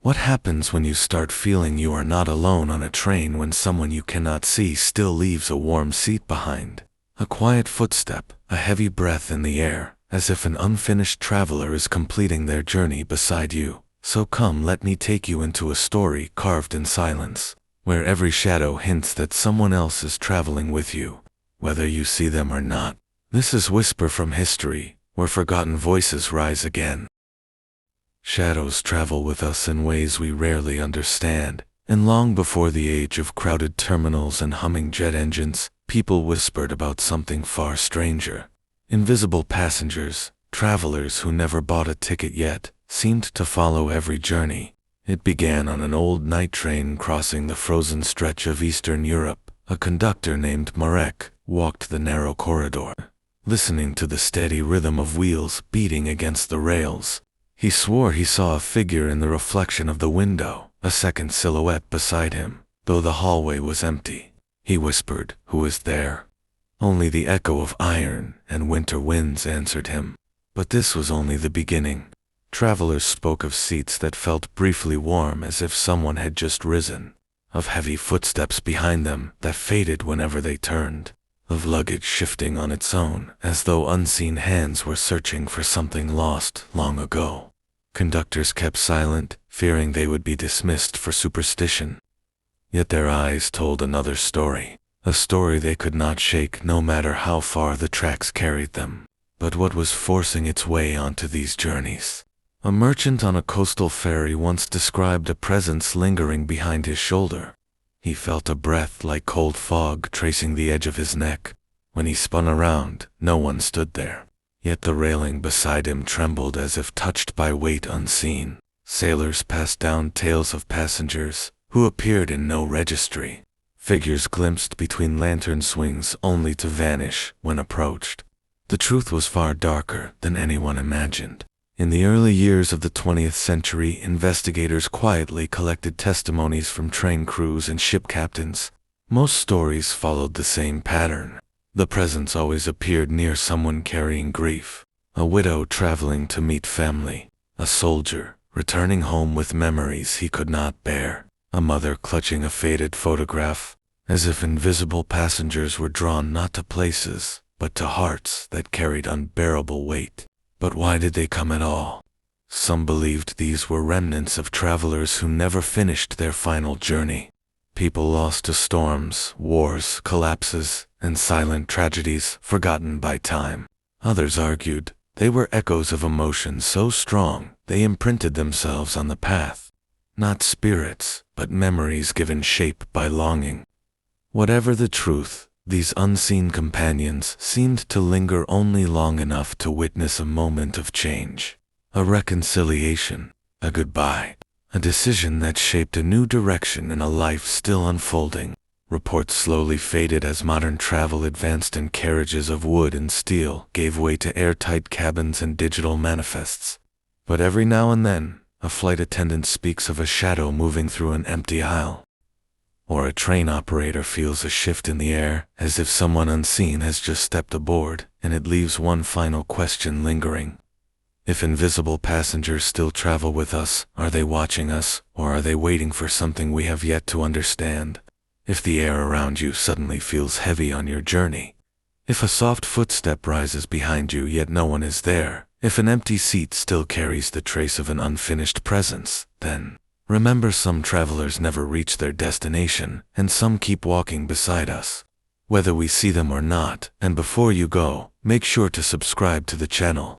What happens when you start feeling you are not alone on a train when someone you cannot see still leaves a warm seat behind? A quiet footstep, a heavy breath in the air, as if an unfinished traveler is completing their journey beside you. So come, let me take you into a story carved in silence, where every shadow hints that someone else is traveling with you, whether you see them or not. This is Whisper from History, where forgotten voices rise again. Shadows travel with us in ways we rarely understand, and long before the age of crowded terminals and humming jet engines, people whispered about something far stranger. Invisible passengers, travelers who never bought a ticket yet, seemed to follow every journey. It began on an old night train crossing the frozen stretch of Eastern Europe. A conductor named Marek walked the narrow corridor, listening to the steady rhythm of wheels beating against the rails. He swore he saw a figure in the reflection of the window, a second silhouette beside him, though the hallway was empty. He whispered, "Who is there?" Only the echo of iron and winter winds answered him. But this was only the beginning. Travelers spoke of seats that felt briefly warm as if someone had just risen, of heavy footsteps behind them that faded whenever they turned, of luggage shifting on its own as though unseen hands were searching for something lost long ago. Conductors kept silent, fearing they would be dismissed for superstition. Yet their eyes told another story, a story they could not shake no matter how far the tracks carried them. But what was forcing its way onto these journeys? A merchant on a coastal ferry once described a presence lingering behind his shoulder. He felt a breath like cold fog tracing the edge of his neck. When he spun around, no one stood there. Yet the railing beside him trembled as if touched by weight unseen. Sailors passed down tales of passengers who appeared in no registry. Figures glimpsed between lantern swings only to vanish when approached. The truth was far darker than anyone imagined. In the early years of the 20th century, investigators quietly collected testimonies from train crews and ship captains. Most stories followed the same pattern. The presence always appeared near someone carrying grief, a widow traveling to meet family, a soldier returning home with memories he could not bear, a mother clutching a faded photograph, as if invisible passengers were drawn not to places, but to hearts that carried unbearable weight. But why did they come at all? Some believed these were remnants of travelers who never finished their final journey. People lost to storms, wars, collapses, and silent tragedies forgotten by time. Others argued they were echoes of emotions so strong they imprinted themselves on the path. Not spirits, but memories given shape by longing. Whatever the truth, these unseen companions seemed to linger only long enough to witness a moment of change, a reconciliation, a goodbye, a decision that shaped a new direction in a life still unfolding. Reports slowly faded as modern travel advanced and carriages of wood and steel gave way to airtight cabins and digital manifests. But every now and then, a flight attendant speaks of a shadow moving through an empty aisle. Or a train operator feels a shift in the air, as if someone unseen has just stepped aboard, and it leaves one final question lingering. If invisible passengers still travel with us, are they watching us, or are they waiting for something we have yet to understand? If the air around you suddenly feels heavy on your journey, if a soft footstep rises behind you yet no one is there, if an empty seat still carries the trace of an unfinished presence, then remember, some travelers never reach their destination, and some keep walking beside us, whether we see them or not. And before you go, make sure to subscribe to the channel.